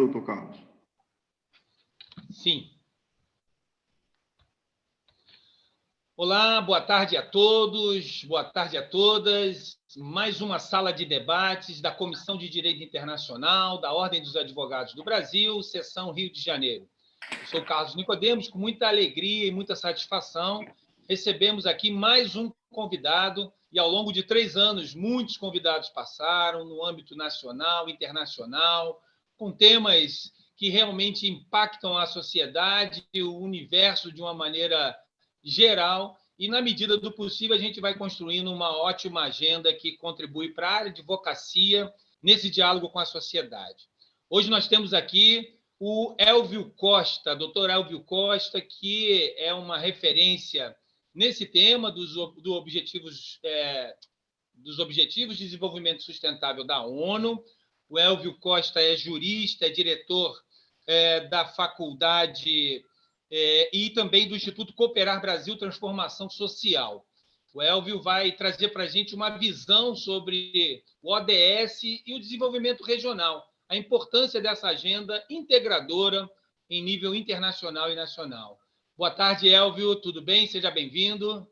doutor Carlos. Sim. Olá, boa tarde a todos, boa tarde a todas. Mais uma sala de debates da Comissão de Direito Internacional, da Ordem dos Advogados do Brasil, Seção Rio de Janeiro. Eu sou o Carlos Nicodemos, com muita alegria e muita satisfação, recebemos aqui mais um convidado, e ao longo de 3 anos, muitos convidados passaram no âmbito nacional, internacional, com temas que realmente impactam a sociedade e o universo de uma maneira geral, e, na medida do possível, a gente vai construindo uma ótima agenda que contribui para a área de advocacia nesse diálogo com a sociedade. Hoje nós temos aqui o Elvio Costa, doutor Elvio Costa, que é uma referência nesse tema dos Objetivos de Desenvolvimento Sustentável da ONU. O Elvio Costa é jurista, é diretor da faculdade e também do Instituto Cooperar Brasil Transformação Social. O Elvio vai trazer para a gente uma visão sobre o ODS e o desenvolvimento regional, a importância dessa agenda integradora em nível internacional e nacional. Boa tarde, Elvio, tudo bem? Seja bem-vindo.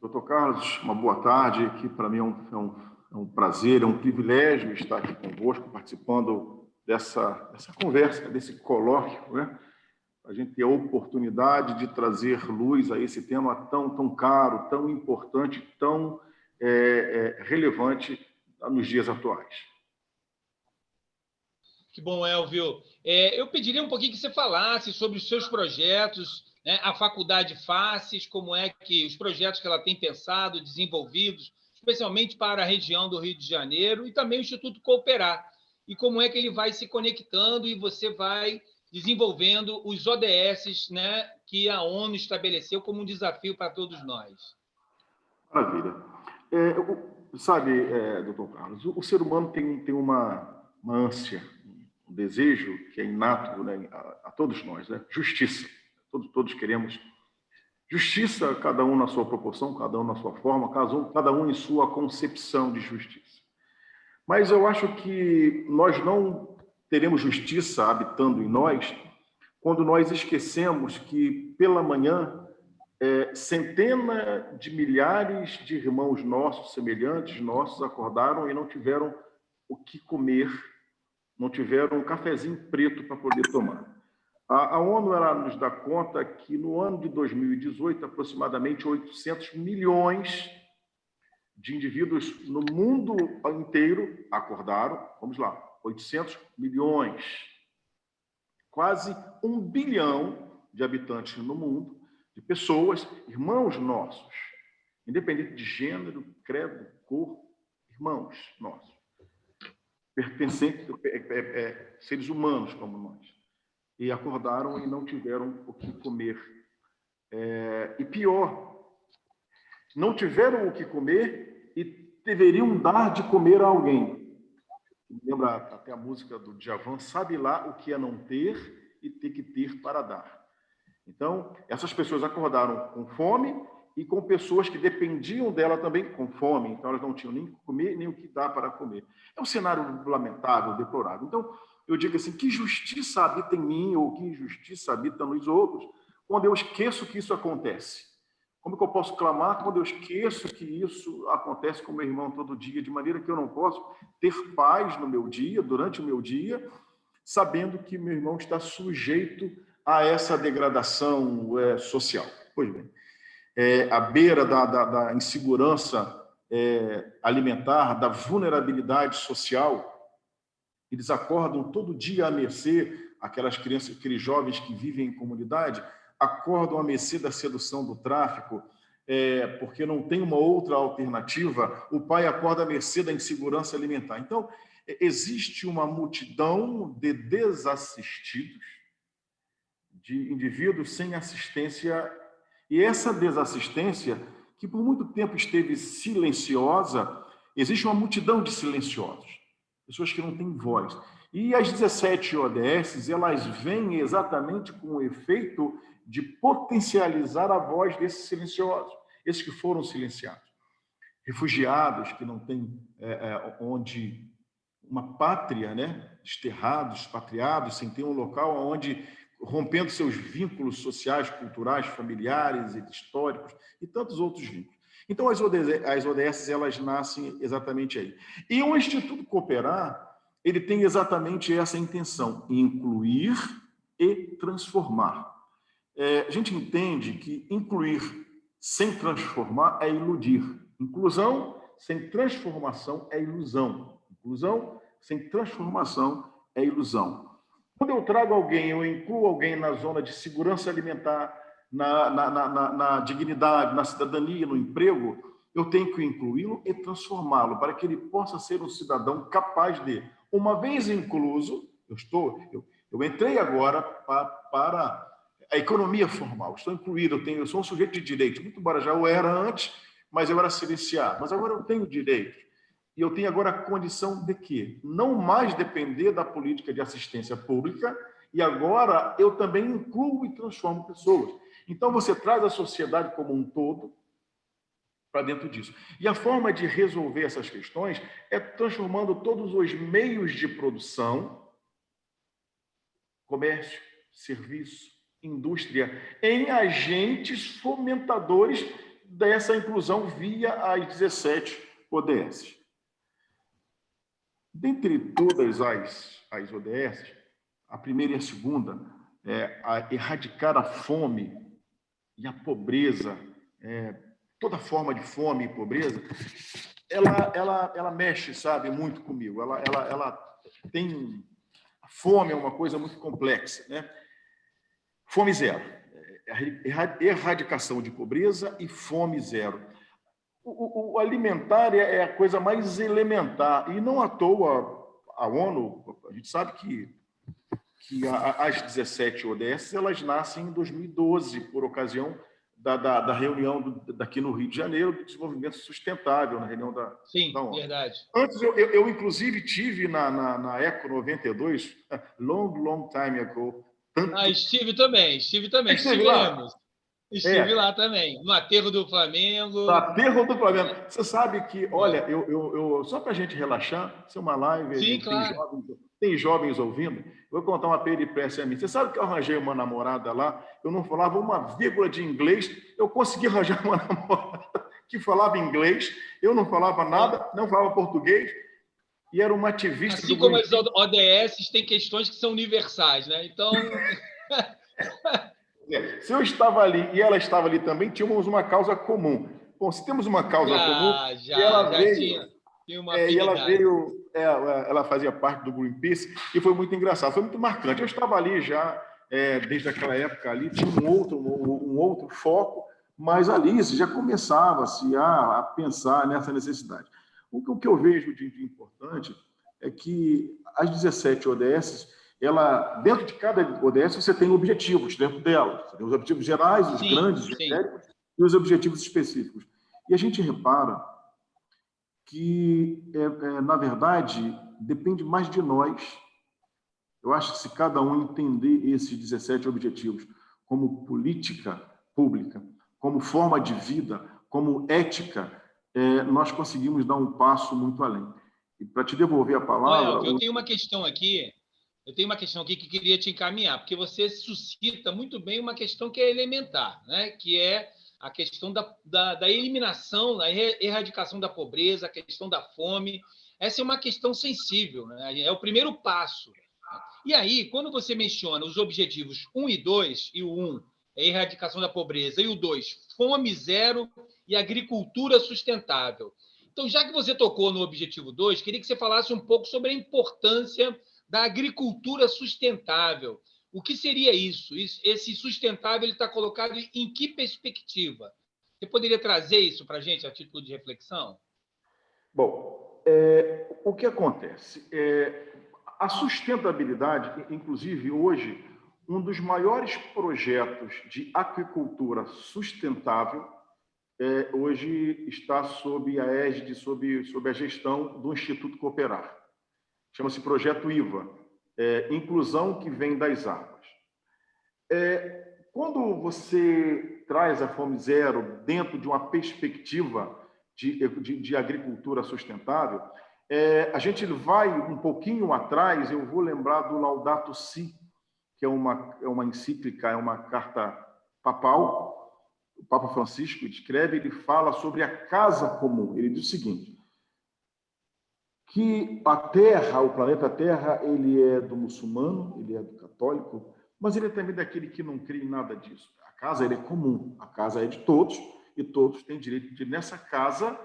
Doutor Carlos, uma boa tarde. Que para mim é um prazer, é um privilégio estar aqui convosco, participando dessa conversa, desse colóquio, né? A gente ter a oportunidade de trazer luz a esse tema tão caro, tão importante, tão relevante nos dias atuais. Que bom, Elvio. Eu pediria um pouquinho que você falasse sobre os seus projetos, né? A Faculdade Faces, como é que os projetos que ela tem pensado, desenvolvidos, especialmente para a região do Rio de Janeiro, e também o Instituto Cooperar, e como é que ele vai se conectando e você vai desenvolvendo os ODS, né, que a ONU estabeleceu como um desafio para todos nós. Maravilha. Doutor Carlos, o ser humano tem uma ânsia, um desejo que é inato, né, a todos nós, né? Justiça. Todos queremos justiça, cada um na sua proporção, cada um na sua forma, cada um em sua concepção de justiça. Mas eu acho que nós não teremos justiça habitando em nós quando nós esquecemos que, pela manhã, centenas de milhares de irmãos nossos, semelhantes nossos, acordaram e não tiveram o que comer, não tiveram um cafezinho preto para poder tomar. A ONU ela nos dá conta que, no ano de 2018, aproximadamente 800 milhões de indivíduos no mundo inteiro acordaram, vamos lá, 800 milhões, quase 1 bilhão de habitantes no mundo, de pessoas, irmãos nossos, independente de gênero, credo, cor, irmãos nossos, pertencentes, seres humanos como nós, e acordaram e não tiveram o que comer. E pior, não tiveram o que comer e deveriam dar de comer a alguém. Lembra até a música do Djavan, sabe lá o que é não ter e ter que ter para dar. Então, essas pessoas acordaram com fome e com pessoas que dependiam dela também com fome. Então, elas não tinham nem o que comer, nem o que dar para comer. É um cenário lamentável, deplorável. Então, eu digo assim, que justiça habita em mim ou que injustiça habita nos outros quando eu esqueço que isso acontece? Como que eu posso clamar quando eu esqueço que isso acontece com meu irmão todo dia, de maneira que eu não posso ter paz no meu dia, durante o meu dia, sabendo que meu irmão está sujeito a essa degradação social? Pois bem, à beira da insegurança alimentar, da vulnerabilidade social, eles acordam todo dia a mercê, aquelas crianças, aqueles jovens que vivem em comunidade, acordam a mercê da sedução do tráfico, porque não tem uma outra alternativa, o pai acorda a mercê da insegurança alimentar. Então, existe uma multidão de desassistidos, de indivíduos sem assistência, e essa desassistência, que por muito tempo esteve silenciosa, existe uma multidão de silenciosos, pessoas que não têm voz. E as 17 ODS, elas vêm exatamente com o efeito de potencializar a voz desses silenciosos, esses que foram silenciados. Refugiados que não têm onde uma pátria, né, desterrados, expatriados, sem ter um local onde, rompendo seus vínculos sociais, culturais, familiares, históricos e tantos outros vínculos. Então, as ODS elas nascem exatamente aí. E o Instituto Cooperar, ele tem exatamente essa intenção, incluir e transformar. A gente entende que incluir sem transformar é iludir. Inclusão sem transformação é ilusão. Inclusão sem transformação é ilusão. Quando eu trago alguém, eu incluo alguém na zona de segurança alimentar, na dignidade, na cidadania, no emprego, eu tenho que incluí-lo e transformá-lo para que ele possa ser um cidadão capaz de, uma vez incluso, eu entrei agora para a economia formal, estou incluído, eu sou um sujeito de direito, muito embora já eu era antes, mas eu era silenciado, mas agora eu tenho direito. E eu tenho agora a condição de quê? Não mais depender da política de assistência pública, e agora eu também incluo e transformo pessoas. Então, você traz a sociedade como um todo para dentro disso. E a forma de resolver essas questões é transformando todos os meios de produção, comércio, serviço, indústria, em agentes fomentadores dessa inclusão via as 17 ODS. Dentre todas as ODS, a primeira e a segunda é a erradicar a fome e a pobreza, toda forma de fome e pobreza, ela mexe, sabe, muito comigo. Ela tem... A fome é uma coisa muito complexa, né? Fome zero. Erradicação de pobreza e fome zero. O alimentar é a coisa mais elementar, e não à toa a ONU, a gente sabe que as 17 ODS elas nascem em 2012, por ocasião da reunião daqui no Rio de Janeiro, do desenvolvimento sustentável, na reunião da ONU. Verdade. Antes, eu inclusive, tive na ECO 92, long time ago. Estive também. Estive lá também, no Aterro do Flamengo. No Aterro do Flamengo. Você sabe que, olha, só para a gente relaxar, isso é uma live, sim, claro. Tem jovens ouvindo, vou contar uma peripécia a mim. Você sabe que eu arranjei uma namorada lá, eu não falava uma vírgula de inglês, eu consegui arranjar uma namorada que falava inglês, eu não falava nada, não falava português, e era uma ativista assim como as ODS têm questões que são universais, né? Então... Se eu estava ali e ela estava ali também, tínhamos uma causa comum. Bom, se temos uma causa comum, e ela veio, tinha uma afinidade. Ela fazia parte do Greenpeace e foi muito engraçado, foi muito marcante. Eu estava ali já, desde aquela época ali, tinha um outro foco, mas ali já começava-se a pensar nessa necessidade. O que eu vejo de importante é que as 17 ODS, dentro de cada ODS, você tem objetivos dentro dela. Você tem os objetivos gerais, os grandes, genéricos, e os objetivos específicos. E a gente repara que, na verdade, depende mais de nós. Eu acho que se cada um entender esses 17 objetivos como política pública, como forma de vida, como ética, nós conseguimos dar um passo muito além. E para te devolver a palavra... Olha, eu tenho uma questão aqui que queria te encaminhar, porque você suscita muito bem uma questão que é elementar, né? Que é a questão da eliminação, da erradicação da pobreza, a questão da fome. Essa é uma questão sensível, né? É o primeiro passo. E aí, quando você menciona os objetivos 1 e 2, e o 1 é a erradicação da pobreza, e o 2, fome zero e agricultura sustentável. Então, já que você tocou no objetivo 2, queria que você falasse um pouco sobre a importância da agricultura sustentável. O que seria isso? Esse sustentável está colocado em que perspectiva? Você poderia trazer isso para a gente a título de reflexão? Bom, o que acontece? A sustentabilidade, inclusive hoje, um dos maiores projetos de agricultura sustentável hoje está sob a égide, sob a gestão do Instituto Cooperar. Chama-se Projeto IVA, Inclusão que Vem das Águas. Quando você traz a fome zero dentro de uma perspectiva de agricultura sustentável, A gente vai um pouquinho atrás, eu vou lembrar do Laudato Si, que é uma encíclica, é uma carta papal. O Papa Francisco escreve, ele fala sobre a casa comum. Ele diz o seguinte, que a Terra, o planeta Terra, ele é do muçulmano, ele é do católico, mas ele é também daquele que não crê em nada disso. A casa ele é comum, a casa é de todos, e todos têm direito de, nessa casa,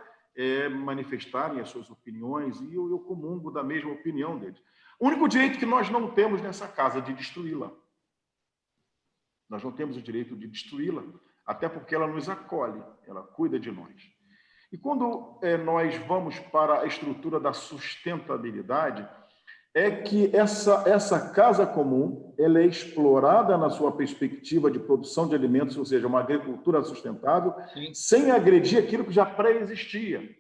manifestarem as suas opiniões, e eu comungo da mesma opinião deles. O único direito que nós não temos nessa casa é de destruí-la. Nós não temos o direito de destruí-la, até porque ela nos acolhe, ela cuida de nós. E quando nós vamos para a estrutura da sustentabilidade, é que essa casa comum ela é explorada na sua perspectiva de produção de alimentos, ou seja, uma agricultura sustentável, sim, sem agredir aquilo que já pré-existia,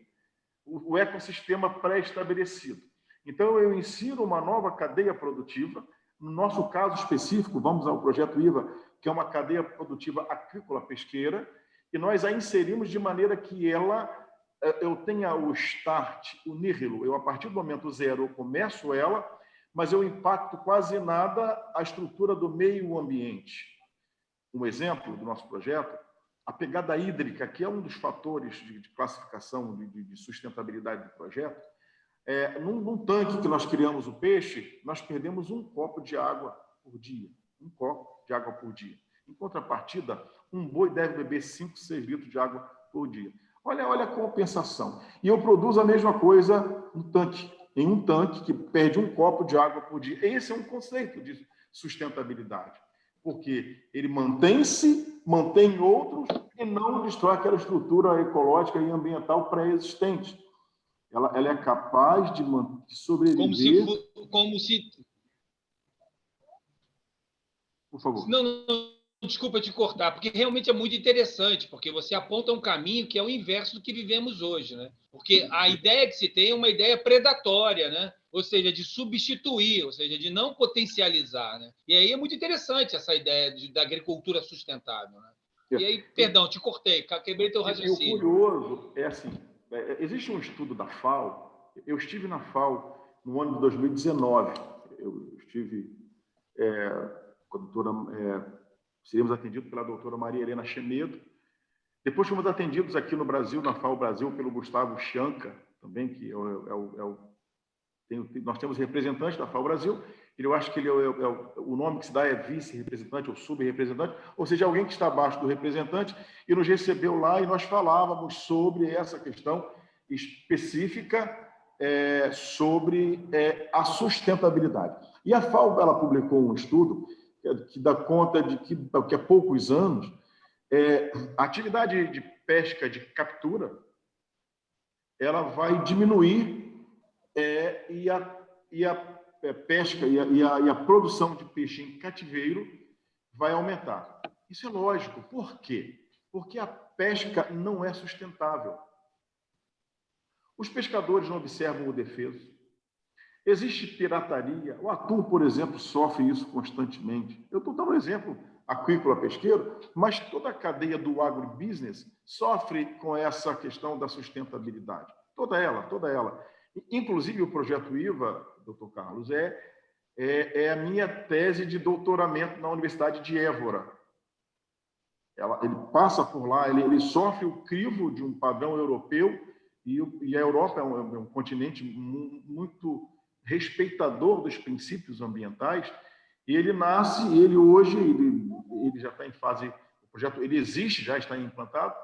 o ecossistema pré-estabelecido. Então, eu insiro uma nova cadeia produtiva. No nosso caso específico, vamos ao projeto IVA, que é uma cadeia produtiva agrícola-pesqueira, e nós a inserimos de maneira que eu tenha o start, o nihilo. Eu, a partir do momento zero, eu começo ela, mas eu impacto quase nada a estrutura do meio ambiente. Um exemplo do nosso projeto, a pegada hídrica, que é um dos fatores de classificação, de sustentabilidade do projeto. Num tanque que nós criamos o peixe, nós perdemos um copo de água por dia. Um copo de água por dia. Em contrapartida, um boi deve beber 5, 6 litros de água por dia. Olha a compensação. E eu produzo a mesma coisa no tanque. Em um tanque que perde um copo de água por dia. Esse é um conceito de sustentabilidade. Porque ele mantém-se, mantém outros e não destrói aquela estrutura ecológica e ambiental pré-existente. Ela é capaz de sobreviver... Como se... Por favor. Não, desculpa te cortar, porque realmente é muito interessante, porque você aponta um caminho que é o inverso do que vivemos hoje, né? Porque a ideia que se tem é uma ideia predatória, né? Ou seja, de substituir, ou seja, de não potencializar, né? E aí é muito interessante essa ideia da agricultura sustentável, né? E aí, perdão, te cortei, quebrei teu raciocínio. O curioso é assim, existe um estudo da FAO, eu estive na FAO no ano de 2019, eu estive com a doutora, seríamos atendidos pela doutora Maria Helena Chemedo, depois fomos atendidos aqui no Brasil, na FAO Brasil, pelo Gustavo Chianca, também, que nós temos representante da FAO Brasil, eu acho que ele o nome que se dá é vice-representante ou sub-representante, ou seja, alguém que está abaixo do representante, e nos recebeu lá e nós falávamos sobre essa questão específica sobre a sustentabilidade. E a FAO ela publicou um estudo que dá conta de que há poucos anos a atividade de pesca, de captura, ela vai diminuir e a pesca e a produção de peixe em cativeiro vai aumentar. Isso é lógico. Por quê? Porque a pesca não é sustentável. Os pescadores não observam o defeso. Existe pirataria. O atum, por exemplo, sofre isso constantemente. Eu estou dando um exemplo aquícola-pesqueiro, mas toda a cadeia do agrobusiness sofre com essa questão da sustentabilidade. Toda ela. Inclusive, o projeto IVA, doutor Carlos, é a minha tese de doutoramento na Universidade de Évora. Ele passa por lá, ele sofre o crivo de um padrão europeu, e a Europa é um continente muito respeitador dos princípios ambientais, e ele nasce, hoje já está em fase, o projeto ele existe, já está implantado,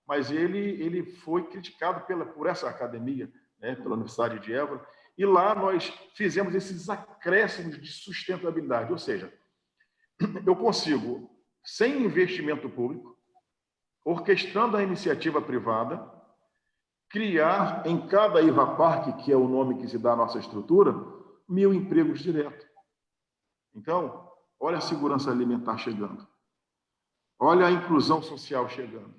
mas ele foi criticado por essa academia, né, pela Universidade de Évora, e lá nós fizemos esses acréscimos de sustentabilidade, ou seja, eu consigo, sem investimento público, orquestrando a iniciativa privada, criar em cada IVA Park, que é o nome que se dá à nossa estrutura, 1.000 empregos diretos. Então, olha a segurança alimentar chegando. Olha a inclusão social chegando.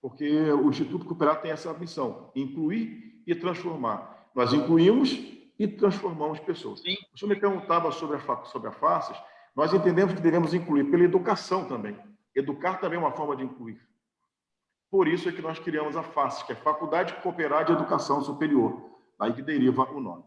Porque o Instituto Cooperado tem essa missão, incluir e transformar. Nós incluímos e transformamos pessoas. Sim. O senhor me perguntava sobre a FACES, nós entendemos que devemos incluir pela educação também. Educar também é uma forma de incluir. Por isso é que nós criamos a FACES, que é Faculdade Cooperada de Educação Superior. daí que deriva o nome.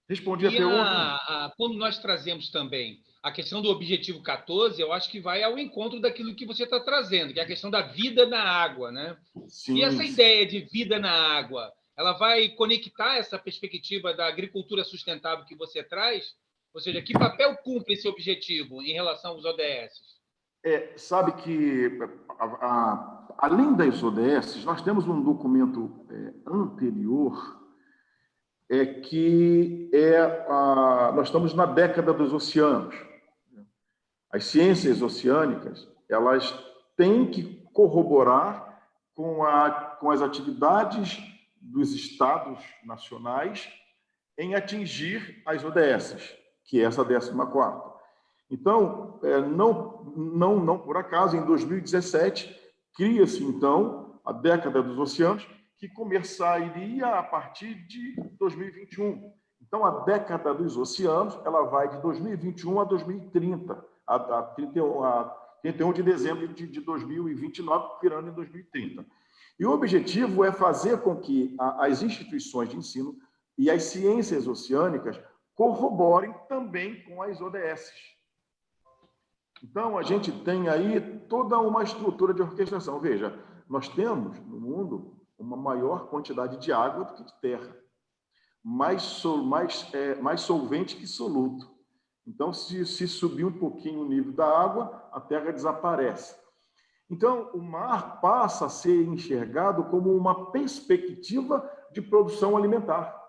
Respondi a pergunta? Quando nós trazemos também a questão do objetivo 14, eu acho que vai ao encontro daquilo que você está trazendo, que é a questão da vida na água, né? Sim, e essa ideia de vida na água, ela vai conectar essa perspectiva da agricultura sustentável que você traz? Ou seja, que papel cumpre esse objetivo em relação aos ODS? Sabe que, além das ODS, nós temos um documento anterior, nós estamos na década dos oceanos. As ciências oceânicas, elas têm que corroborar com as atividades dos estados nacionais em atingir as ODS, que é essa 14ª. Então, não por acaso, em 2017, cria-se, então, a década dos oceanos, que começaria a partir de 2021. Então, a década dos oceanos, ela vai de 2021 a 2030, a 31 de dezembro de 2029, virando em 2030. E o objetivo é fazer com que as instituições de ensino e as ciências oceânicas corroborem também com as ODS. Então, a gente tem aí toda uma estrutura de orquestração. Veja, nós temos no mundo uma maior quantidade de água do que de terra, mais solvente que soluto. Então, se subir um pouquinho o nível da água, a terra desaparece. Então, o mar passa a ser enxergado como uma perspectiva de produção alimentar.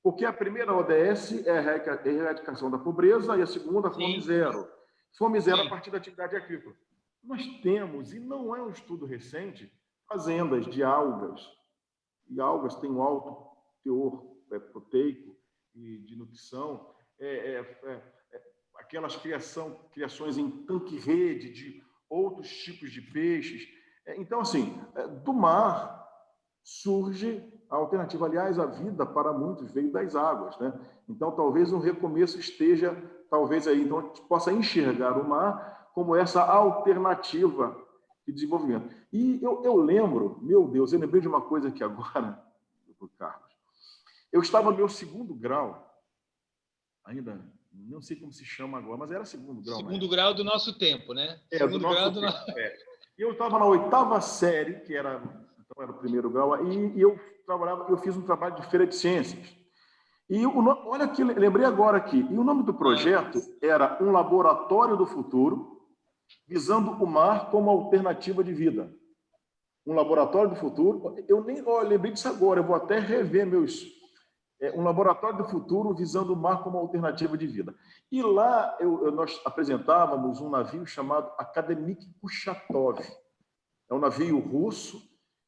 Porque a primeira ODS é a erradicação da pobreza e a segunda, fome zero. Fome zero a partir da atividade agrícola. Nós temos, e não é um estudo recente, fazendas de algas. E algas têm um alto teor proteico e de nutrição. Aquelas criações em tanque-rede de outros tipos de peixes. Então, assim, do mar surge a alternativa. Aliás, a vida, para muitos, veio das águas, né? Então, talvez um recomeço esteja, talvez aí, então, a gente possa enxergar o mar como essa alternativa de desenvolvimento. E eu lembro, meu Deus, eu lembrei de uma coisa aqui agora, Carlos. Eu estava no meu segundo grau, ainda não sei como se chama agora, mas era segundo grau. Segundo grau do nosso tempo, né? Do nosso tempo. E eu estava na 8ª série, que era o primeiro grau, e eu fiz um trabalho de feira de ciências. E olha aqui, lembrei agora aqui, e o nome do projeto era Um Laboratório do Futuro, visando o mar como alternativa de vida. Um laboratório do futuro, eu lembrei disso agora, eu vou até rever um laboratório do futuro visando o mar como alternativa de vida. E lá nós apresentávamos um navio chamado Akademik Kurchatov. É um navio russo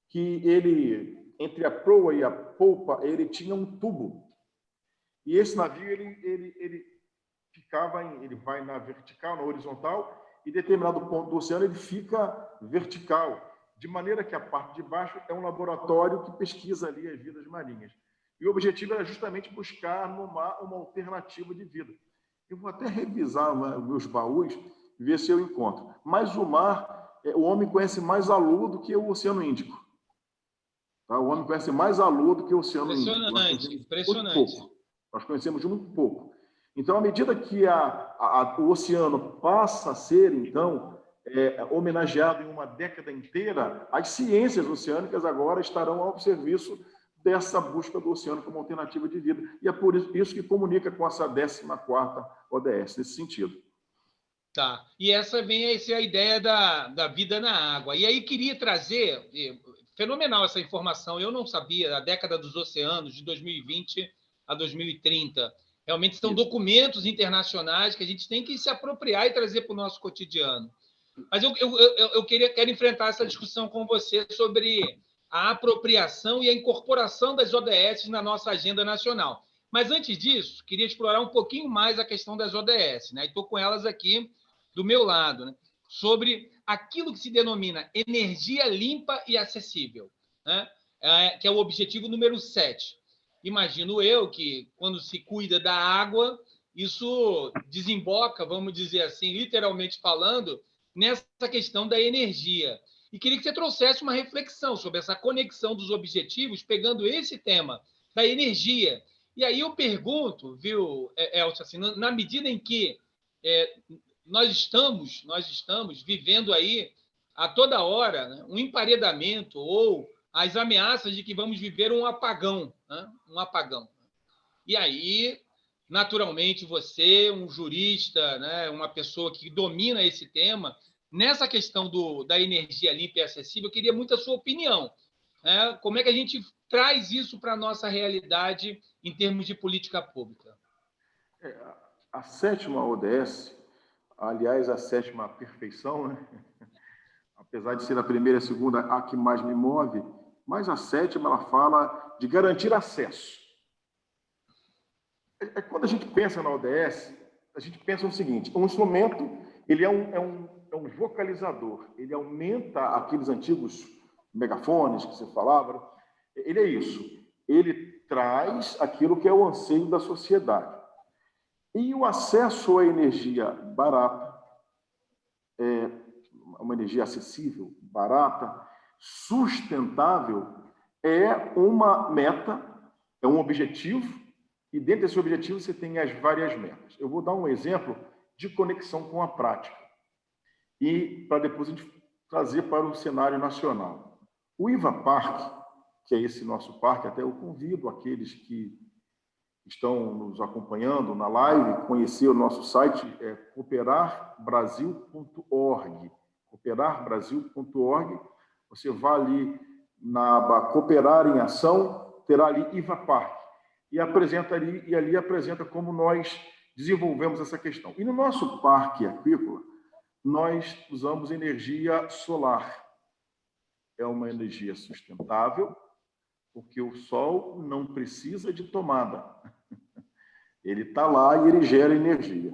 que ele, entre a proa e a polpa, ele tinha um tubo. E esse navio, ele vai na vertical, na horizontal, e em determinado ponto do oceano ele fica vertical, de maneira que a parte de baixo é um laboratório que pesquisa ali as vidas marinhas. E o objetivo era justamente buscar no mar uma alternativa de vida. Eu vou até revisar meus baús e ver se eu encontro. Mas o mar, o homem conhece mais a Lua do que o Oceano Índico. Tá? O homem conhece mais a Lua do que o Oceano Índico. Impressionante. Nós conhecemos muito pouco. Então, à medida que o oceano passa a ser, então, homenageado em uma década inteira, as ciências oceânicas agora estarão ao serviço dessa busca do oceano como alternativa de vida. E é por isso que comunica com essa 14ª ODS, nesse sentido. Tá. E essa é a ideia da vida na água. E aí queria trazer, fenomenal essa informação, eu não sabia, a década dos oceanos, de 2020 a 2030. Realmente são documentos internacionais que a gente tem que se apropriar e trazer para o nosso cotidiano. Mas eu quero enfrentar essa discussão com você sobre a apropriação e a incorporação das ODS na nossa agenda nacional. Mas, antes disso, queria explorar um pouquinho mais a questão das ODS, né? Estou com elas aqui do meu lado, né? Sobre aquilo que se denomina energia limpa e acessível, né? Que é o objetivo número 7. Imagino eu que, quando se cuida da água, isso desemboca, vamos dizer assim, literalmente falando, nessa questão da energia. E queria que você trouxesse uma reflexão sobre essa conexão dos objetivos, pegando esse tema da energia. E aí eu pergunto, viu, Elcio, assim, na medida em que nós estamos vivendo aí a toda hora, né, um emparedamento ou as ameaças de que vamos viver um apagão, né? Um apagão. E aí, naturalmente, você, um jurista, né, uma pessoa que domina esse tema, nessa questão da energia limpa e acessível, eu queria muito a sua opinião. Né? Como é que a gente traz isso para a nossa realidade em termos de política pública? A sétima ODS, aliás, a sétima perfeição, né? Apesar de ser a primeira e a segunda a que mais me move, mas a sétima ela fala de garantir acesso. Quando a gente pensa na ODS, a gente pensa no seguinte: um instrumento ele é um vocalizador, ele aumenta aqueles antigos megafones que você falava, ele é isso, ele traz aquilo que é o anseio da sociedade. E o acesso à energia barata, uma energia acessível, barata, sustentável, é uma meta, é um objetivo, e dentro desse objetivo você tem as várias metas. Eu vou dar um exemplo de conexão com a prática, e para depois a gente trazer para o cenário nacional. O IVA Parque, que é esse nosso parque, até eu convido aqueles que estão nos acompanhando na live, conhecer o nosso site, é cooperarbrasil.org. Cooperarbrasil.org. Você vai ali na aba Cooperar em Ação, terá ali IVA Parque. E ali apresenta como nós desenvolvemos essa questão. E no nosso parque aquícola, nós usamos energia solar. É uma energia sustentável, porque o sol não precisa de tomada. Ele está lá e ele gera energia.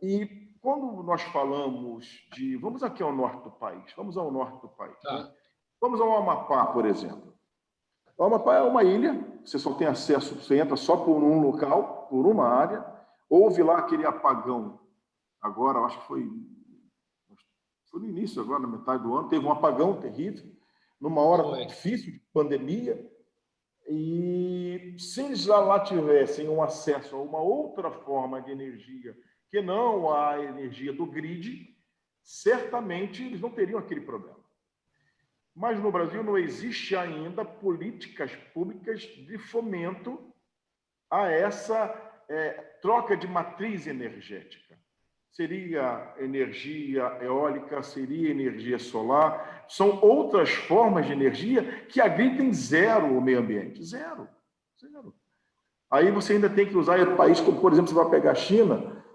E quando nós falamos de... Vamos aqui ao norte do país. Vamos ao norte do país. Tá. Né? Vamos ao Amapá, por exemplo. O Amapá é uma ilha, você só tem acesso, você entra só por um local, por uma área. Houve lá aquele apagão, agora, acho que foi no início, agora na metade do ano, teve um apagão terrível, numa hora difícil de pandemia, e se eles lá tivessem um acesso a uma outra forma de energia, que não a energia do grid, certamente eles não teriam aquele problema. Mas no Brasil não existe ainda políticas públicas de fomento a essa troca de matriz energética. Seria energia eólica, seria energia solar. São outras formas de energia que agridem zero o meio ambiente. Zero. Aí você ainda tem que usar país como, por exemplo, você vai pegar a China,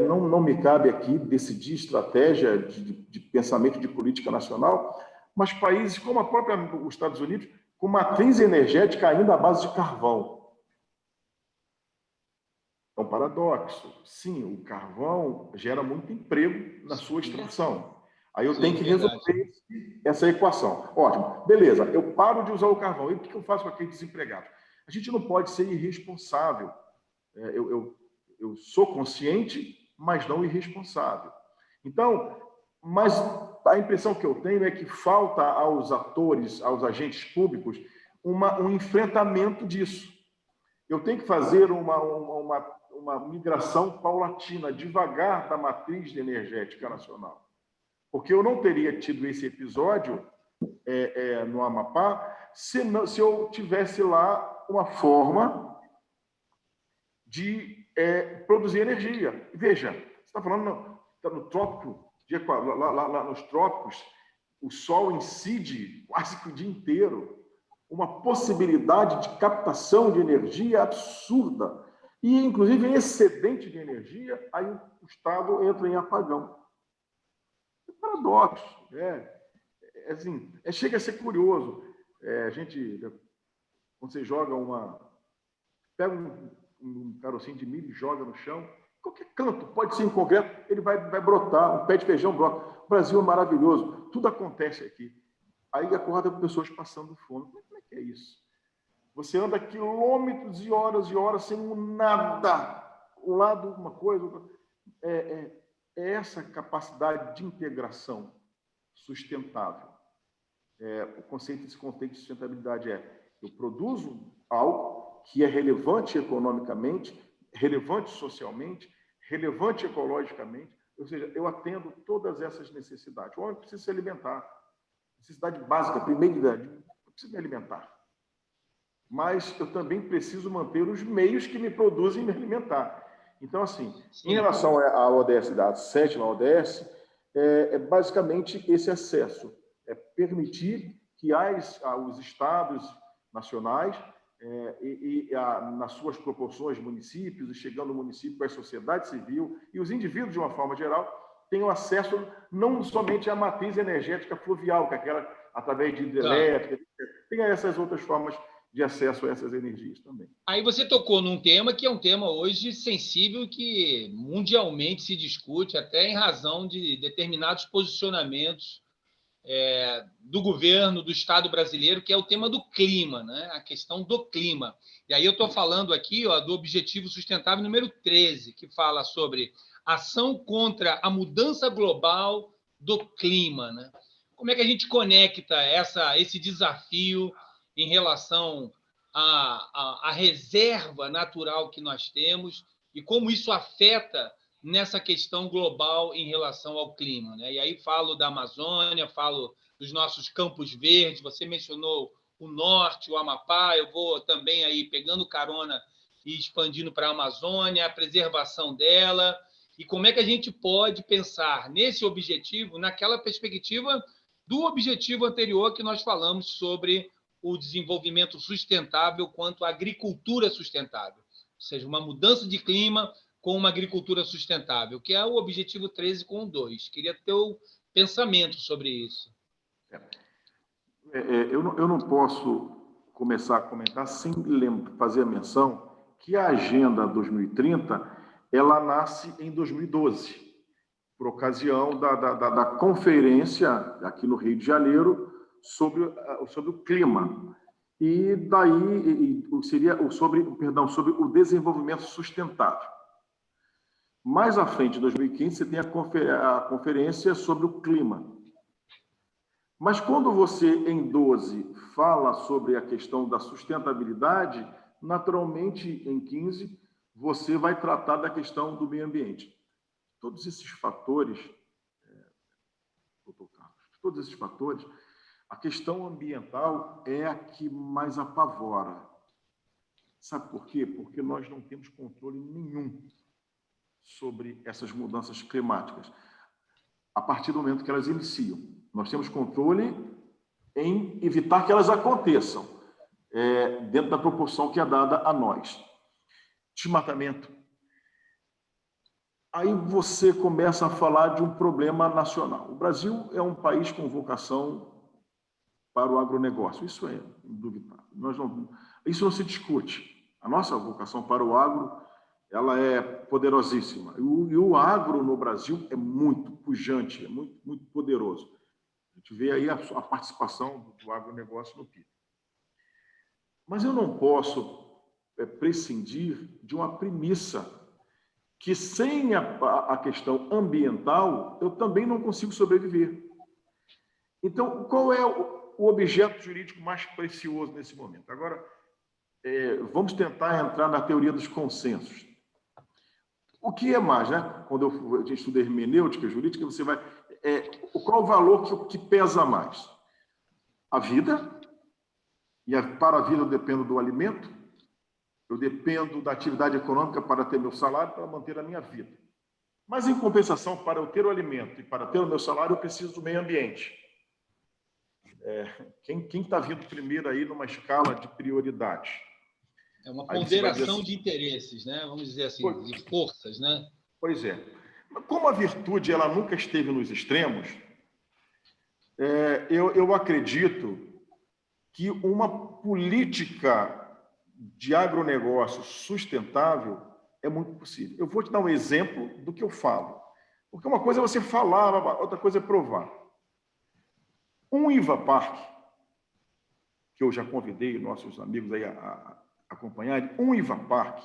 não me cabe aqui decidir estratégia de pensamento de política nacional, mas países como os Estados Unidos, com matriz energética ainda à base de carvão. É um paradoxo. Sim, o carvão gera muito emprego na sua extração. Aí eu tenho que resolver essa equação. Ótimo, beleza, eu paro de usar o carvão. E o que eu faço com aqueles desempregados? A gente não pode ser irresponsável. Eu sou consciente, mas não irresponsável. Então, mas a impressão que eu tenho é que falta aos atores, aos agentes públicos, um enfrentamento disso. Eu tenho que fazer uma migração paulatina, devagar, da matriz energética nacional. Porque eu não teria tido esse episódio no Amapá se eu tivesse lá uma forma de produzir energia. Veja, você está falando no trópico, lá nos trópicos, o sol incide quase que o dia inteiro. Uma possibilidade de captação de energia absurda. E, inclusive, em excedente de energia, aí o Estado entra em apagão. É paradoxo. Assim, chega a ser curioso. Quando você joga pega um carocinho de milho e joga no chão, qualquer canto, pode ser em concreto, ele vai brotar, um pé de feijão brota. O Brasil é maravilhoso, tudo acontece aqui. Aí acorda com pessoas passando fome. Como é que é isso? Você anda quilômetros e horas sem nada. Um lado, uma coisa, outra. É essa capacidade de integração sustentável. O conceito desse contexto de sustentabilidade Eu produzo algo que é relevante economicamente, relevante socialmente, relevante ecologicamente, ou seja, eu atendo todas essas necessidades. O homem precisa se alimentar. Necessidade básica, primeira idade, eu preciso me alimentar. Mas eu também preciso manter os meios que me produzem me alimentar. Então, assim, em relação à ODS, da 7ª ODS, basicamente esse acesso, é permitir que os estados nacionais nas suas proporções, municípios, e chegando no município, a sociedade civil e os indivíduos, de uma forma geral, tenham acesso não somente à matriz energética fluvial, que é aquela através de hidrelétrica, tem essas outras formas de acesso a essas energias também. Aí você tocou num tema que é um tema hoje sensível e que mundialmente se discute, até em razão de determinados posicionamentos do governo, do Estado brasileiro, que é o tema do clima, né? A questão do clima. E aí eu estou falando aqui do Objetivo Sustentável número 13, que fala sobre ação contra a mudança global do clima, né? Como é que a gente conecta esse desafio em relação à reserva natural que nós temos e como isso afeta nessa questão global em relação ao clima, né? E aí falo da Amazônia, falo dos nossos campos verdes, você mencionou o norte, o Amapá, eu vou também aí pegando carona e expandindo para a Amazônia, a preservação dela, e como é que a gente pode pensar nesse objetivo, naquela perspectiva do objetivo anterior que nós falamos sobre o desenvolvimento sustentável quanto à agricultura sustentável, ou seja, uma mudança de clima com uma agricultura sustentável, que é o objetivo 13 com 2. Queria ter o pensamento sobre isso. Eu não posso começar a comentar sem fazer a menção que a Agenda 2030 ela nasce em 2012, por ocasião da conferência aqui no Rio de Janeiro sobre o clima. E daí seria sobre o desenvolvimento sustentável. Mais à frente, em 2015, você tem a conferência sobre o clima. Mas quando você, em 12, fala sobre a questão da sustentabilidade, naturalmente, em 15, você vai tratar da questão do meio ambiente. Todos esses fatores, a questão ambiental é a que mais apavora. Sabe por quê? Porque nós não temos controle nenhum sobre essas mudanças climáticas, a partir do momento que elas iniciam. Nós temos controle em evitar que elas aconteçam, dentro da proporção que é dada a nós. Desmatamento. Aí você começa a falar de um problema nacional. O Brasil é um país com vocação para o agronegócio, isso é indubitável. Isso não se discute. A nossa vocação para o agro ela é poderosíssima. E o agro no Brasil é muito pujante, é muito, muito poderoso. A gente vê aí a participação do agronegócio no PIB. Mas eu não posso prescindir de uma premissa que sem a questão ambiental eu também não consigo sobreviver. Então, qual é o objeto jurídico mais precioso nesse momento? Agora, vamos tentar entrar na teoria dos consensos. O que é mais, né? Quando a gente estuda hermenêutica jurídica, você vai... qual o valor que pesa mais? A vida, e para a vida eu dependo do alimento, eu dependo da atividade econômica para ter meu salário, para manter a minha vida. Mas, em compensação, para eu ter o alimento e para ter o meu salário, eu preciso do meio ambiente. Quem está vindo primeiro aí numa escala de prioridade? É uma ponderação de interesses, né? Vamos dizer assim, de forças, né? Pois é. Como a virtude ela nunca esteve nos extremos, eu acredito que uma política de agronegócio sustentável é muito possível. Eu vou te dar um exemplo do que eu falo. Porque uma coisa é você falar, outra coisa é provar. Um INVAPARC, que eu já convidei nossos amigos aí a acompanharem, um INVAPARC,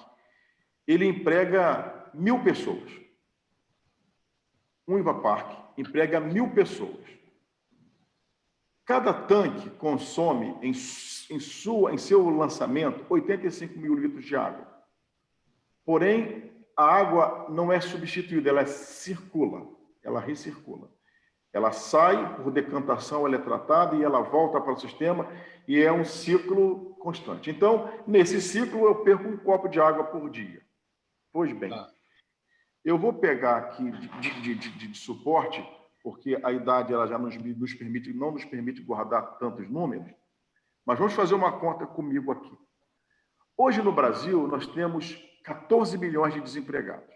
ele emprega 1.000 pessoas. Um INVAPARC emprega 1.000 pessoas. Cada tanque consome, em seu lançamento, 85 mil litros de água. Porém, a água não é substituída, ela circula, ela recircula. Ela sai por decantação, ela é tratada e ela volta para o sistema e é um ciclo constante. Então, nesse ciclo, eu perco um copo de água por dia. Pois bem, eu vou pegar aqui de suporte, porque a idade ela já não nos permite guardar tantos números, mas vamos fazer uma conta comigo aqui. Hoje, no Brasil, nós temos 14 milhões de desempregados.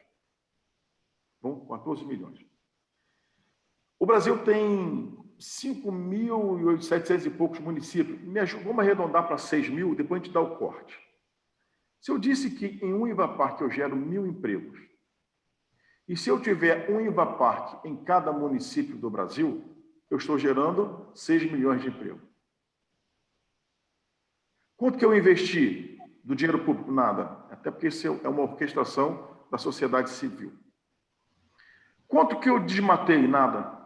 Bom, 14 milhões. O Brasil tem 5.700 e poucos municípios. Vamos arredondar para 6 mil, depois a gente dá o corte. Se eu disse que em um INVAPARC eu gero 1.000 empregos, e se eu tiver um INVAPARC em cada município do Brasil, eu estou gerando 6 milhões de empregos. Quanto que eu investi do dinheiro público? Nada. Até porque isso é uma orquestração da sociedade civil. Quanto que eu desmatei? Nada.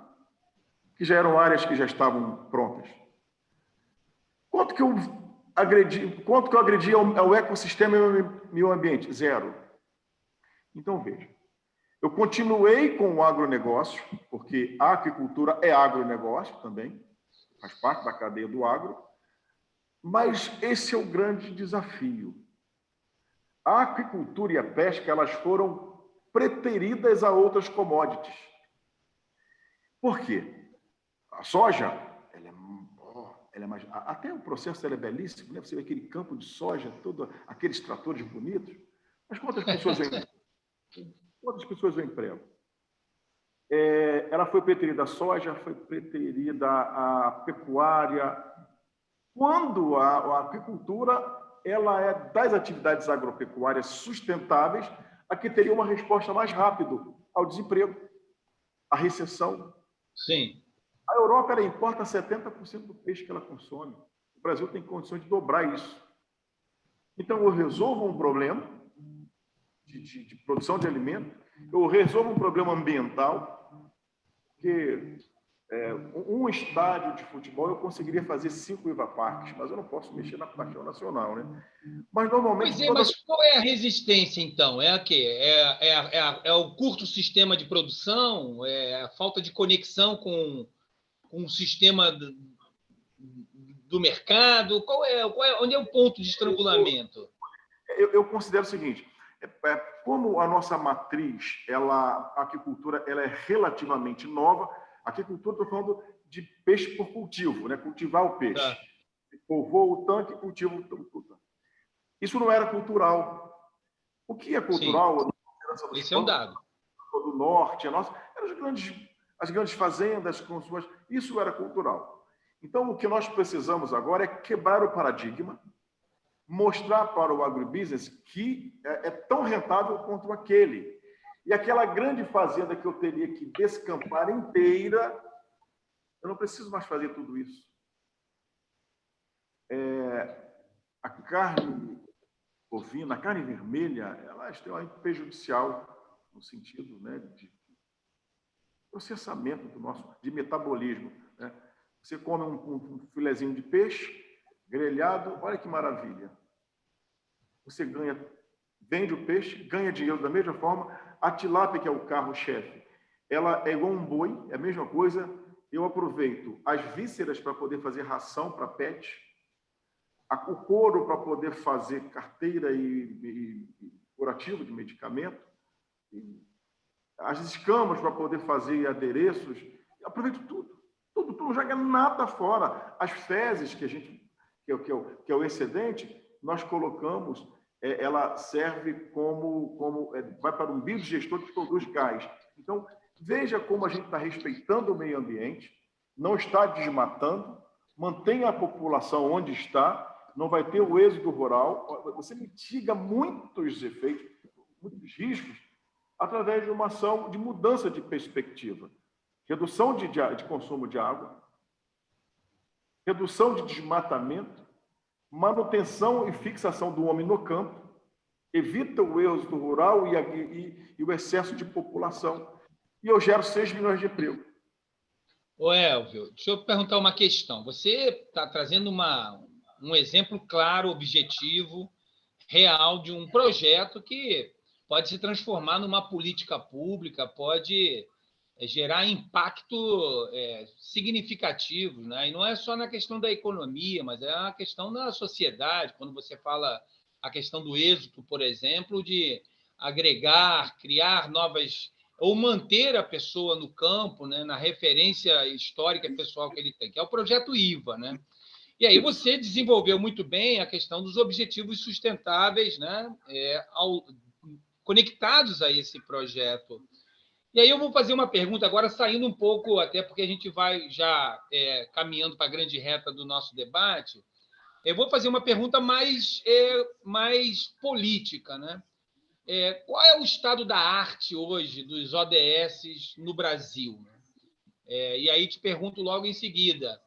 Que já eram áreas que já estavam prontas. Quanto que eu agredi ao ecossistema e ao meio ambiente? Zero. Então, veja. Eu continuei com o agronegócio, porque a aquicultura é agronegócio também, faz parte da cadeia do agro, mas esse é o grande desafio. A aquicultura e a pesca, elas foram preteridas a outras commodities. Por quê? A soja, ela é mais... Até o processo é belíssimo, né? Você vê aquele campo de soja, todos aqueles tratores bonitos, mas quantas pessoas vêm emprego? Ela foi preterida a soja, foi preterida a pecuária. Quando a aquicultura ela é das atividades agropecuárias sustentáveis, a que teria uma resposta mais rápida ao desemprego, à recessão. Sim. A Europa ela importa 70% do peixe que ela consome. O Brasil tem condições de dobrar isso. Então, eu resolvo um problema de produção de alimento, eu resolvo um problema ambiental, porque um estádio de futebol eu conseguiria fazer 5 INVAPARCs, mas eu não posso mexer na paixão nacional, né? Mas normalmente... Mas qual é a resistência, então? É a quê? É o curto sistema de produção? É a falta de conexão com o sistema do mercado? Onde é o ponto de estrangulamento? Eu considero o seguinte, como a nossa matriz, a aquicultura, ela é relativamente nova. A aquicultura, estou falando de peixe por cultivo, né? Cultivar o peixe. Tá. Povoa o tanque, cultiva o tanque. Isso não era cultural. O que é cultural? Esse é um dado. Do norte, eram as grandes fazendas com suas... Isso era cultural. Então, o que nós precisamos agora é quebrar o paradigma, mostrar para o agribusiness que é tão rentável quanto aquele. E aquela grande fazenda que eu teria que descampar inteira, eu não preciso mais fazer tudo isso. A carne bovina, a carne vermelha, ela é extremamente prejudicial no sentido, né, de processamento de metabolismo, né? Você come um filezinho de peixe grelhado, olha que maravilha. Você vende o peixe, ganha dinheiro da mesma forma. A tilápia, que é o carro-chefe, ela é igual um boi, é a mesma coisa. Eu aproveito as vísceras para poder fazer ração para pet, o couro para poder fazer carteira e curativo de medicamento, as escamas para poder fazer adereços. Eu aproveito tudo, não joga nada fora. As fezes que é o excedente, nós colocamos, ela serve vai para um biodigestor que produz gás. Então, veja como a gente está respeitando o meio ambiente, não está desmatando, mantém a população onde está, não vai ter o êxodo rural, você mitiga muitos efeitos, muitos riscos, através de uma ação de mudança de perspectiva. Redução de consumo de água, redução de desmatamento, manutenção e fixação do homem no campo, evita o êxodo rural e o excesso de população. E eu gero 6 milhões de empregos. Ô, Elvio, deixa eu perguntar uma questão. Você está trazendo um exemplo claro, objetivo, real de um projeto que pode se transformar numa política pública, pode gerar impacto significativo, né? E não é só na questão da economia, mas é a questão da sociedade. Quando você fala a questão do êxito, por exemplo, de agregar, criar novas ou manter a pessoa no campo, né, na referência histórica e pessoal que ele tem, que é o projeto IVA, né? E aí você desenvolveu muito bem a questão dos objetivos sustentáveis, né, conectados a esse projeto. E aí eu vou fazer uma pergunta agora, saindo um pouco, até porque a gente vai já caminhando para a grande reta do nosso debate. Eu vou fazer uma pergunta mais política, né? Qual é o estado da arte hoje dos ODS no Brasil? E aí te pergunto logo em seguida,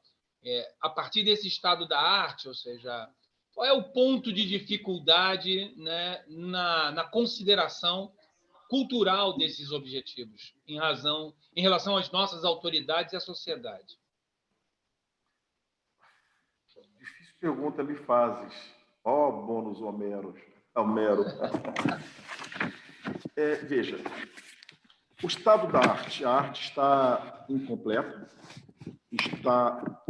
a partir desse estado da arte, ou seja, qual é o ponto de dificuldade, né, na consideração cultural desses objetivos, em relação às nossas autoridades e à sociedade? Difícil pergunta me fazes, ó bônus Homero. Veja, o estado da arte, a arte está incompleta, está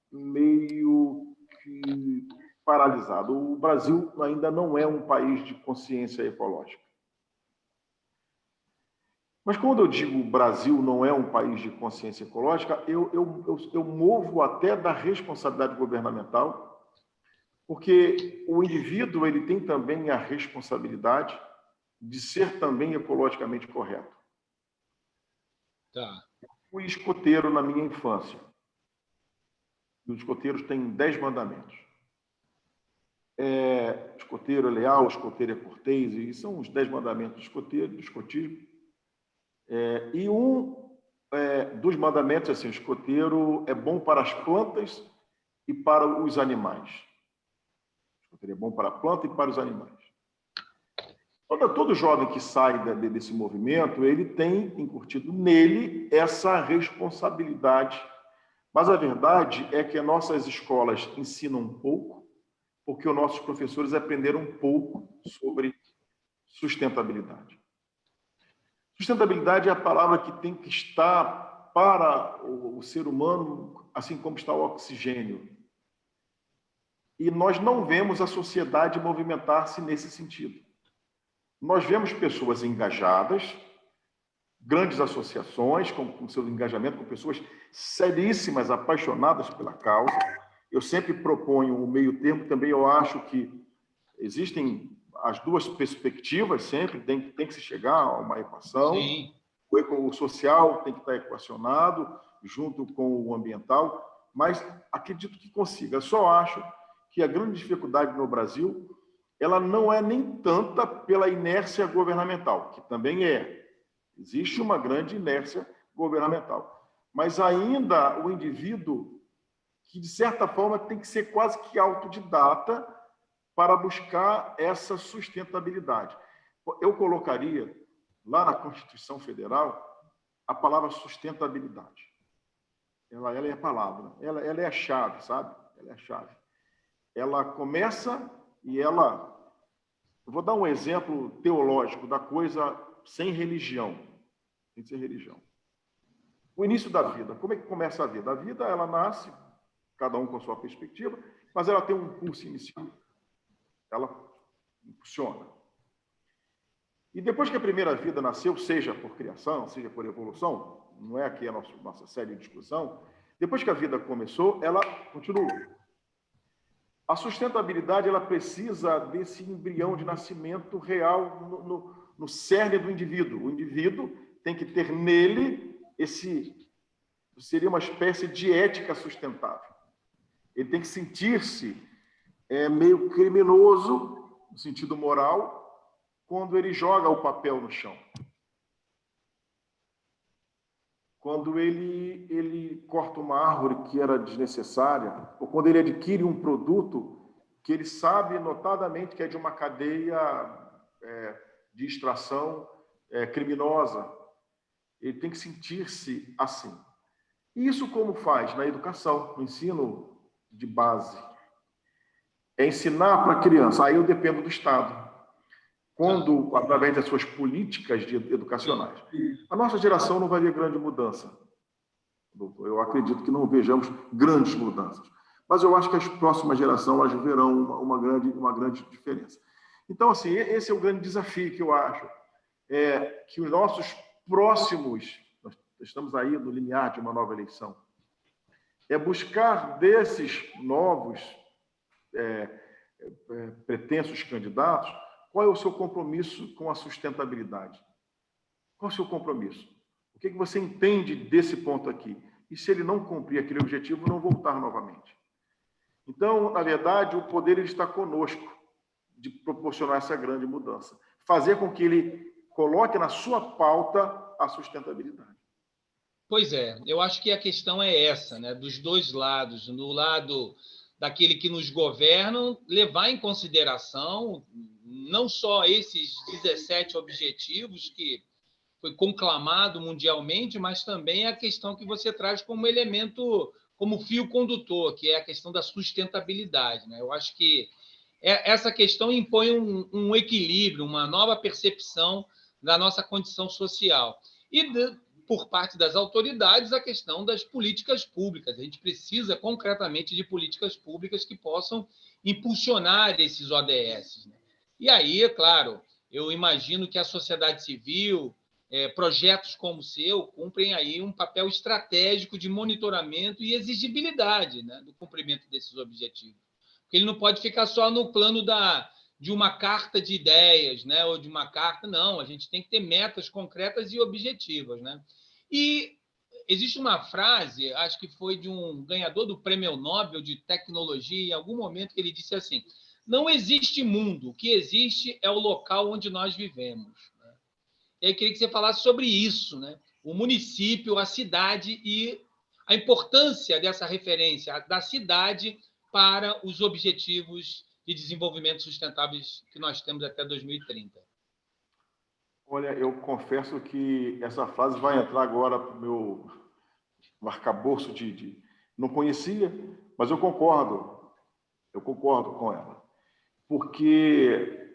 meio que paralisado. O Brasil ainda não é um país de consciência ecológica. Mas quando eu digo o Brasil não é um país de consciência ecológica, eu movo até da responsabilidade governamental, porque o indivíduo ele tem também a responsabilidade de ser também ecologicamente correto. Tá. Fui escoteiro na minha infância. E os escoteiros têm 10 mandamentos. Escoteiro é leal, escoteiro é cortês, e são os 10 mandamentos do escoteiro, do escotismo. E um dos mandamentos é assim: o escoteiro é bom para as plantas e para os animais. O escoteiro é bom para a planta e para os animais. Todo jovem que sai desse movimento, ele tem incutido nele essa responsabilidade. Mas a verdade é que as nossas escolas ensinam pouco, porque os nossos professores aprenderam pouco sobre sustentabilidade. Sustentabilidade é a palavra que tem que estar para o ser humano, assim como está o oxigênio. E nós não vemos a sociedade movimentar-se nesse sentido. Nós vemos pessoas engajadas, grandes associações com seu engajamento, com pessoas seríssimas, apaixonadas pela causa. Eu sempre proponho o meio termo, também eu acho que existem as duas perspectivas, sempre tem que se chegar a uma equação. Sim. O social tem que estar equacionado junto com o ambiental, mas acredito que consiga. Eu só acho que a grande dificuldade no Brasil, ela não é nem tanta pela inércia governamental, que também é. Existe uma grande inércia governamental. Mas ainda o indivíduo, que de certa forma tem que ser quase que autodidata para buscar essa sustentabilidade. Eu colocaria lá na Constituição Federal a palavra sustentabilidade. Ela é a palavra, ela é a chave, sabe? Ela é a chave. Ela começa e ela... Eu vou dar um exemplo teológico da coisa sem religião. Sem ser religião. O início da vida. Como é que começa a vida? A vida, ela nasce, cada um com a sua perspectiva, mas ela tem um impulso inicial. Ela impulsiona. E depois que a primeira vida nasceu, seja por criação, seja por evolução, não é aqui a nossa série de discussão, depois que a vida começou, ela continua. A sustentabilidade, ela precisa desse embrião de nascimento real no cerne do indivíduo. O indivíduo tem que ter nele seria uma espécie de ética sustentável. Ele tem que sentir-se meio criminoso, no sentido moral, quando ele joga o papel no chão. Quando ele corta uma árvore que era desnecessária, ou quando ele adquire um produto que ele sabe notadamente que é de uma cadeia de extração criminosa. Ele tem que sentir-se assim. E isso como faz? Na educação, no ensino de base. É ensinar para a criança. Aí eu dependo do Estado. Quando, através das suas políticas educacionais. A nossa geração não vai ver grande mudança, doutor. Eu acredito que não vejamos grandes mudanças. Mas eu acho que as próximas gerações elas verão uma grande diferença. Então, assim, esse é o grande desafio que eu acho. Que os nossos próximos, nós estamos aí no limiar de uma nova eleição, é buscar desses novos pretensos candidatos, qual é o seu compromisso com a sustentabilidade? Qual é o seu compromisso? O que você entende desse ponto aqui? E se ele não cumprir aquele objetivo, não voltar novamente. Então, na verdade, o poder ele está conosco de proporcionar essa grande mudança. Fazer com que ele coloque na sua pauta a sustentabilidade. Pois é, eu acho que a questão é essa, né? Dos dois lados. Do lado daquele que nos governam, levar em consideração não só esses 17 objetivos que foi conclamado mundialmente, mas também a questão que você traz como elemento, como fio condutor, que é a questão da sustentabilidade, né? Eu acho que essa questão impõe um equilíbrio, uma nova percepção da nossa condição social. E, por parte das autoridades, a questão das políticas públicas. A gente precisa, concretamente, de políticas públicas que possam impulsionar esses ODS, né? E aí, é claro, eu imagino que a sociedade civil, projetos como o seu, cumprem aí um papel estratégico de monitoramento e exigibilidade, né, do cumprimento desses objetivos. Porque ele não pode ficar só no plano de uma carta de ideias, né, ou de uma carta, não. A gente tem que ter metas concretas e objetivas, né? E existe uma frase, acho que foi de um ganhador do Prêmio Nobel de Tecnologia, em algum momento, que ele disse assim: não existe mundo, o que existe é o local onde nós vivemos. E aí eu queria que você falasse sobre isso, né? O município, a cidade e a importância dessa referência da cidade para os objetivos de desenvolvimento sustentáveis que nós temos até 2030. Olha, eu confesso que essa frase vai entrar agora para o meu arcabouço Não conhecia, mas eu concordo com ela. Porque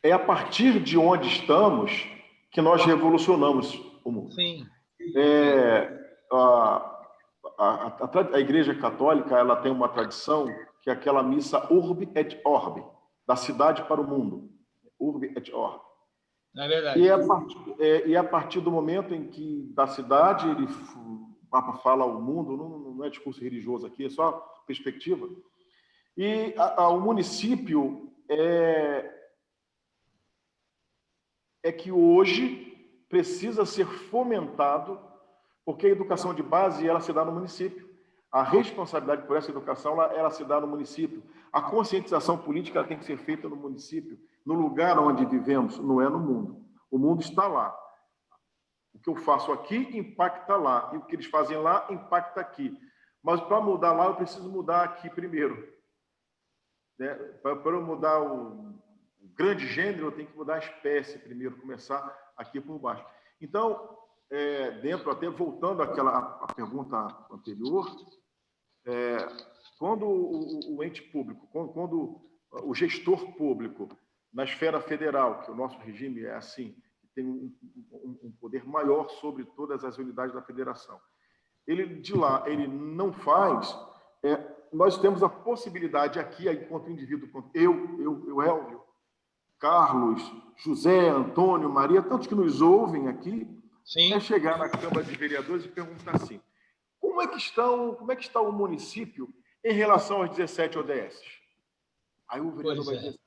é a partir de onde estamos que nós revolucionamos o mundo. Sim. A Igreja Católica ela tem uma tradição que é aquela missa Urbi et Orbi, da cidade para o mundo. Urbi et Orbi. É verdade. E a partir do momento em que da cidade o Papa fala ao mundo, não é discurso religioso aqui, é só perspectiva. E o município é que hoje precisa ser fomentado, porque a educação de base ela se dá no município. A responsabilidade por essa educação ela se dá no município. A conscientização política ela tem que ser feita no município, no lugar onde vivemos, não é no mundo. O mundo está lá. O que eu faço aqui impacta lá, e o que eles fazem lá impacta aqui. Mas para mudar lá, eu preciso mudar aqui primeiro. Né? Para eu mudar o grande gênero, eu tenho que mudar a espécie primeiro, começar aqui por baixo. Então, dentro, até voltando àquela pergunta anterior, quando o ente público, quando o gestor público, na esfera federal, que o nosso regime é assim, tem um poder maior sobre todas as unidades da federação, de lá ele não faz, nós temos a possibilidade aqui, enquanto indivíduo, eu Elvio, Carlos, José, Antônio, Maria, tantos que nos ouvem aqui, Sim. Chegar na Câmara de Vereadores e perguntar assim: como é que está o município em relação aos 17 ODS? Aí o vereador vai dizer,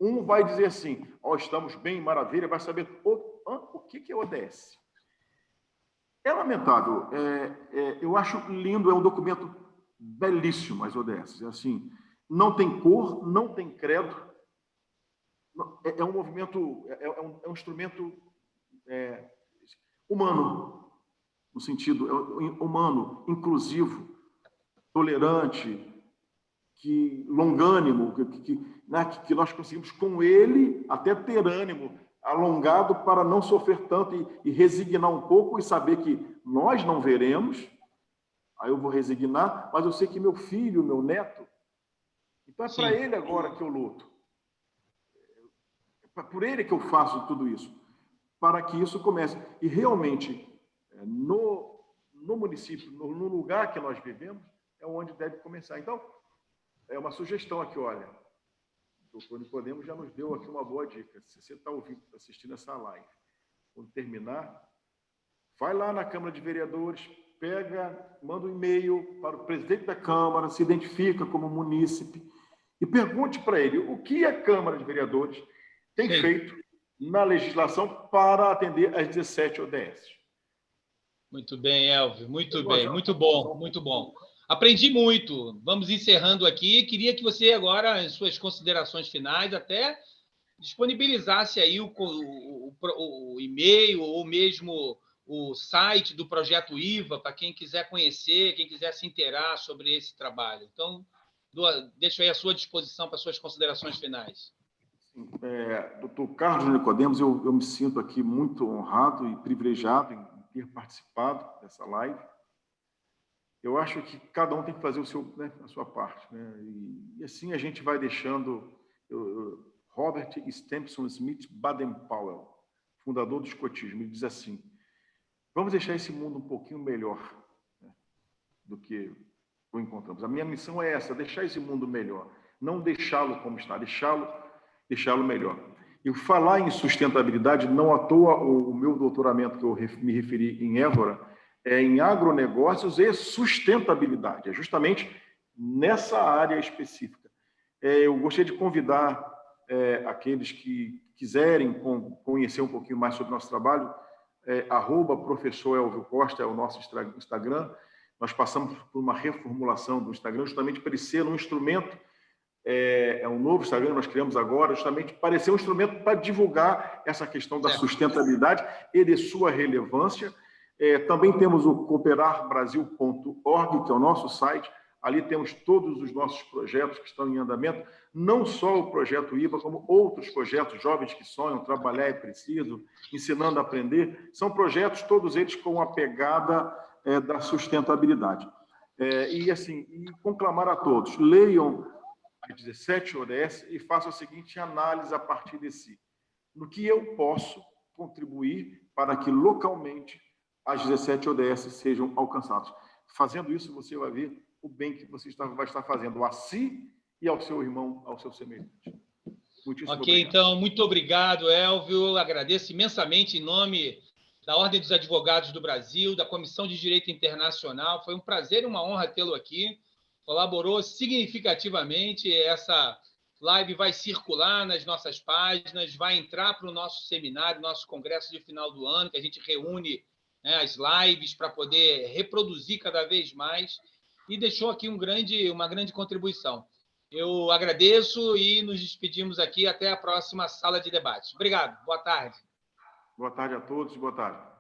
um vai dizer assim: estamos bem, maravilha, vai saber o que é ODS. É lamentável, eu acho lindo, é um documento belíssimo, as ODS. Assim, não tem cor, não tem credo, é um movimento, é um instrumento humano, no sentido humano, inclusivo, tolerante, longânimo, que nós conseguimos com ele até ter ânimo alongado para não sofrer tanto e resignar um pouco e saber que nós não veremos, aí eu vou resignar, mas eu sei que meu filho, meu neto, então é para ele agora que eu luto. É por ele que eu faço tudo isso, para que isso comece. E realmente, no município, no lugar que nós vivemos, é onde deve começar. Então, é uma sugestão aqui, olha, o doutor Nicodemos já nos deu aqui uma boa dica. Se você está assistindo essa live, quando terminar, vai lá na Câmara de Vereadores, manda um e-mail para o presidente da Câmara, se identifica como munícipe e pergunte para ele o que a Câmara de Vereadores tem feito na legislação para atender as 17 ODS. Muito bem, Elvio, muito bem, muito bom, muito bom. Aprendi muito. Vamos encerrando aqui. Queria que você agora, em suas considerações finais, até disponibilizasse aí o e-mail ou mesmo o site do Projeto IVA para quem quiser conhecer, quem quiser se inteirar sobre esse trabalho. Então, deixo aí à sua disposição para suas considerações finais. Doutor Carlos Nicodemos, eu me sinto aqui muito honrado e privilegiado em ter participado dessa live. Eu acho que cada um tem que fazer a sua parte, né? E assim a gente vai deixando. Robert Stempson Smith Baden-Powell, fundador do escotismo, ele diz assim: vamos deixar esse mundo um pouquinho melhor, né, do que o encontramos. A minha missão é essa: deixar esse mundo melhor, não deixá-lo como está, deixá-lo melhor. E falar em sustentabilidade, não à toa o meu doutoramento que eu me referi em Évora é em agronegócios e sustentabilidade, é justamente nessa área específica. Eu gostaria de convidar aqueles que quiserem conhecer um pouquinho mais sobre o nosso trabalho, @professor Elvio Costa é o nosso Instagram. Nós passamos por uma reformulação do Instagram, justamente para ele ser um instrumento, é um novo Instagram que nós criamos agora, justamente para ser um instrumento para divulgar essa questão da sustentabilidade e de sua relevância. Também temos o cooperarbrasil.org, que é o nosso site. Ali temos todos os nossos projetos que estão em andamento, não só o projeto IVA, como outros projetos, Jovens que Sonham, Trabalhar é Preciso, Ensinando a Aprender. São projetos, todos eles com a pegada da sustentabilidade. E conclamar a todos, leiam as 17 ODS e façam a seguinte análise a partir de si. No que eu posso contribuir para que localmente as 17 ODS sejam alcançadas. Fazendo isso, você vai ver o bem que você vai estar fazendo a si e ao seu irmão, ao seu semelhante. Muitíssimo obrigado. Então, muito obrigado, Elvio. Agradeço imensamente em nome da Ordem dos Advogados do Brasil, da Comissão de Direito Internacional. Foi um prazer e uma honra tê-lo aqui. Colaborou significativamente. Essa live vai circular nas nossas páginas, vai entrar para o nosso seminário, nosso congresso de final do ano, que a gente reúne, né, as lives para poder reproduzir cada vez mais, e deixou aqui uma grande contribuição. Eu agradeço e nos despedimos aqui. Até a próxima sala de debate. Obrigado. Boa tarde. Boa tarde a todos. Boa tarde.